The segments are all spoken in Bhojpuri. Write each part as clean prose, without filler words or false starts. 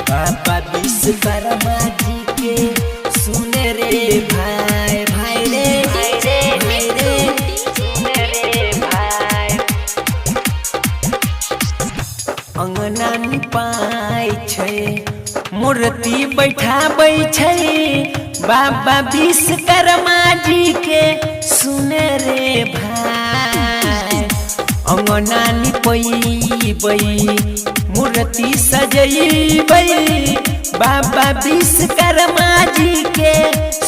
बाबा विश्वकर्मा जी के सुन रे भाई भाई रे भाई रे भाई रे सुन रे भाई। अंगना निपाय छै मूर्ति बैठाबै छै बाबा विश्वकर्मा जी के सुन रे भाई। अंगना निपैबै मूर्ति सजैबै बाबा विश्वकर्मा जी के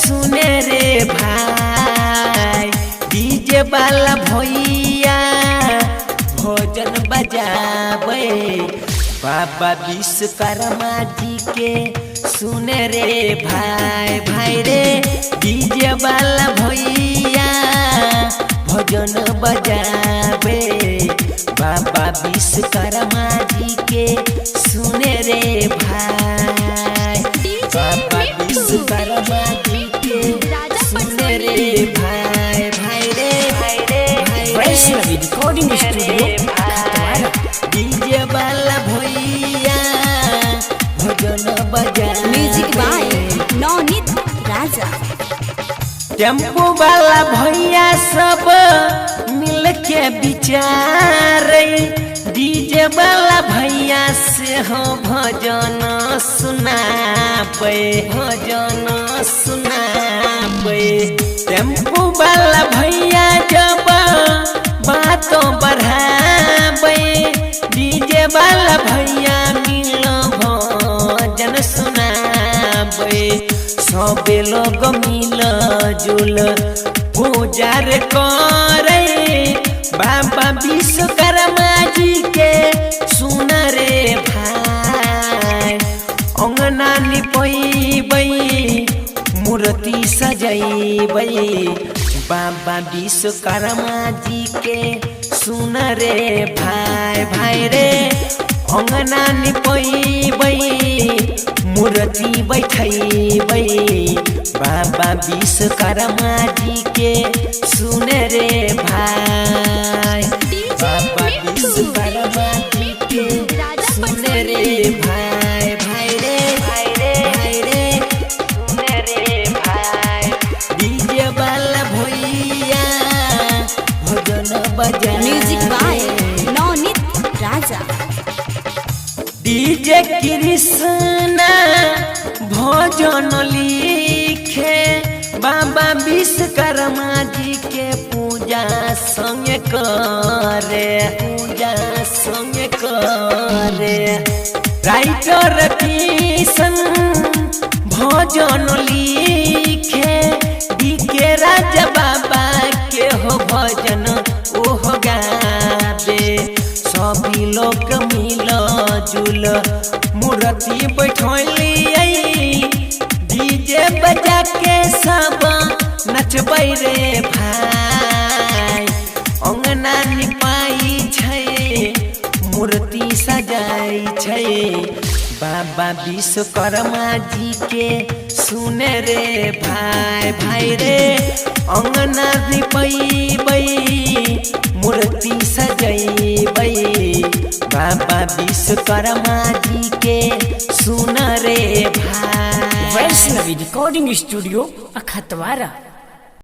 सुन रे भाई। डीजे वाला भैया भोजन बजाबै बाबा विश्वकर्मा जी के सुन रे भाई भाई रे। डीजे वाला भैया भोजन बजाबे बाबा विश्वकर्मा जी के सुन रे भाई। बाबा विश्वकर्मा जी के सुन रे भाई भाई रे भाई रे वैष्णवी रिकॉर्डिंग स्टूडियो डीजे वाला भैया भजन बजा। Music by Navneet Raja. Tempo वाला भैया सब मिल के विचार डीजे वाला भैया से हो भजन सुनाबे भजन सुनाबे। टेम्पो वाला भैया जब बातों बढ़ाबे डीजे वाला भैया मिल भजन सुनाबे। सबे लोग मिल जुल पूजा रे करे बाबा विश्वकर्मा जी के सुन रे भाई। अंगना निपैबै मूर्ति सजैबै बाबा विश्वकर्मा जी के सुन रे भाई भाई रे। अंगना निपैबै मूर्ति बैठैबै बाबा विश्वकर्मा जी के सुन रे भाई। बाबा विश्वकर्मा जी के सुन रे भाई भाई रे भाई रे भाई रे सुन रे भाई। डीजे वाला भैया भजन बजा। Music by Navneet Raja. DJ Krishna भजन लिखे बाबा विश्वकर्मा जी के पूजा संग करे पूजा संग करे। राइटर किशन भजन लिखे डीके राजा बाबा के हो भजन ओह गावे। सभी लोग मिल जुल मूर्ति बैठलिए डीजे बजा के सब नचबै रे भाई। अंगना निपाई छै मूर्ति सजाई छै बाबा विश्वकर्मा जी के सुन रे भाई भाई रे। अंगना निपैबै मूर्ति सजैबै बाबा विश्वकर्मा जी के सुन रे भाई। Vaishnavi recording studio अखतवारा।